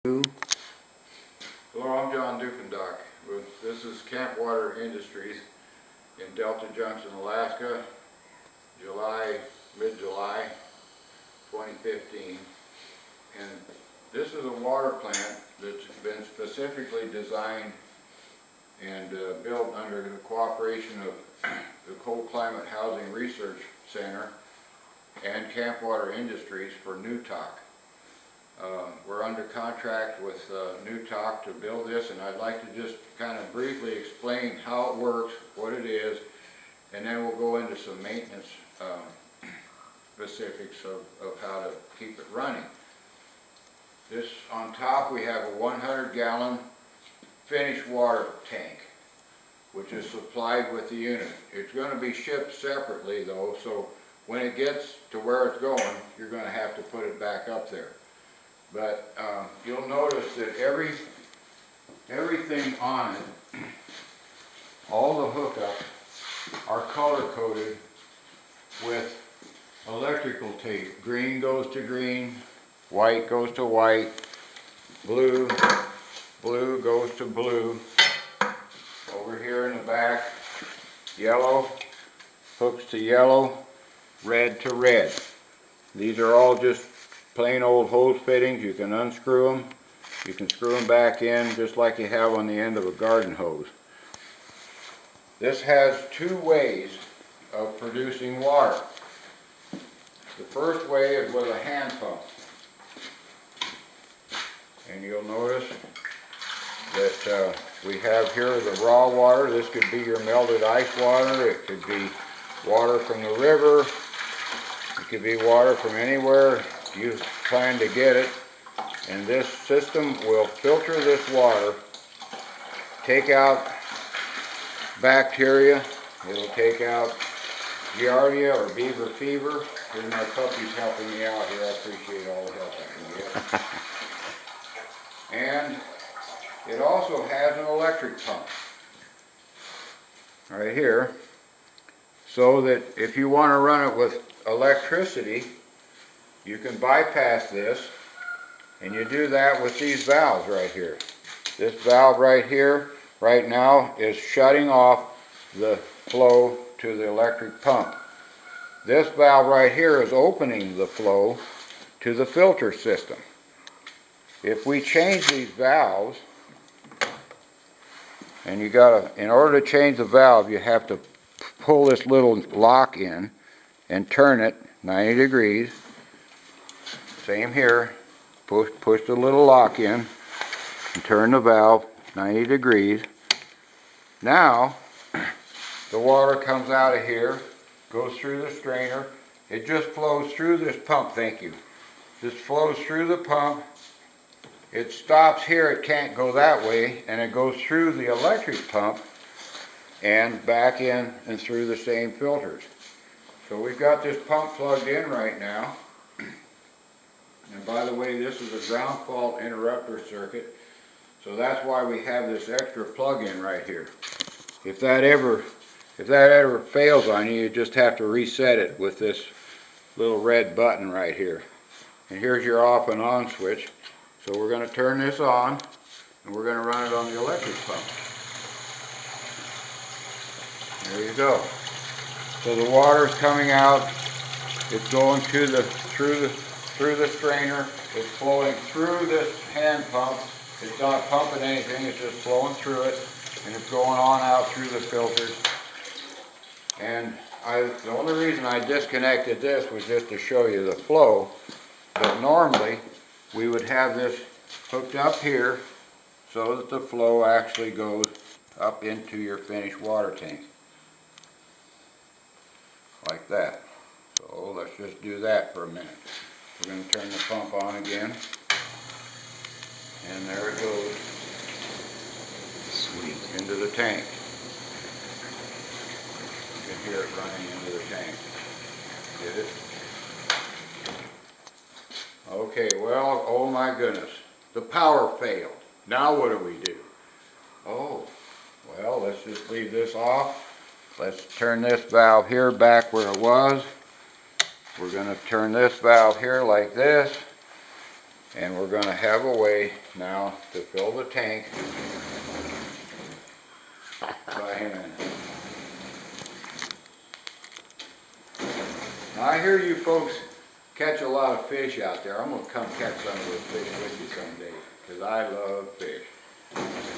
Hello, I'm John Dukendock. This is Camp Water Industries in Delta Junction, Alaska, mid-July 2015. And this is a water plant that's been specifically designed and built under the cooperation of the Cold Climate Housing Research Center and Camp Water Industries for NewTalk. We're under contract with NewTalk to build this, and I'd like to just kind of briefly explain how it works, what it is, and then we'll go into some maintenance specifics of how to keep it running. This, on top, we have a 100-gallon finished water tank, which is supplied with the unit. It's going to be shipped separately though, so when it gets to where it's going, you're going to have to put it back up there. But you'll notice that everything on it, all the hookups, are color-coded with electrical tape. Green goes to green, white goes to white, blue goes to blue. Over here in the back, yellow hooks to yellow, red to red. These are all just plain old hose fittings. You can unscrew them. You can screw them back in just like you have on the end of a garden hose. This has two ways of producing water. The first way is with a hand pump. And you'll notice that we have here the raw water. This could be your melted ice water. It could be water from the river. It could be water from anywhere you plan to get it. And this system will filter this water, take out bacteria. It'll take out giardia or beaver fever. Here's my puppies helping me out here. I appreciate all the help I can get. And it also has an electric pump right here, so that if you want to run it with electricity, you can bypass this, and you do that with these valves right here. This valve right here, right now, is shutting off the flow to the electric pump. This valve right here is opening the flow to the filter system. If we change these valves, and in order to change the valve, you have to pull this little lock in and turn it 90 degrees. Same here. Push the little lock in and turn the valve 90 degrees. Now, the water comes out of here, goes through the strainer. It just flows through this pump, thank you. Just flows through the pump. It stops here, it can't go that way, and it goes through the electric pump and back in and through the same filters. So we've got this pump plugged in right now. And by the way, this is a ground fault interrupter circuit, so that's why we have this extra plug-in right here. If that ever fails on you, you just have to reset it with this little red button right here. And here's your off and on switch. So we're going to turn this on, and we're going to run it on the electric pump. There you go. So the water's coming out. It's going through the strainer. It's flowing through this hand pump. It's not pumping anything. It's just flowing through it, and it's going on out through the filters. And the only reason I disconnected this was just to show you the flow. But normally, we would have this hooked up here so that the flow actually goes up into your finished water tank. Like that. So let's just do that for a minute. We're going to turn the pump on again. And there it goes. Sweet. Into the tank. You can hear it running into the tank. Get it? Okay, well, oh my goodness, the power failed. Now what do we do? Oh, well, let's just leave this off. Let's turn this valve here back where it was. We're going to turn this valve here like this, And we're gonna have a way now to fill the tank by hand. Now I hear you folks catch a lot of fish out there. I'm gonna come catch some of those fish with you someday, because I love fish.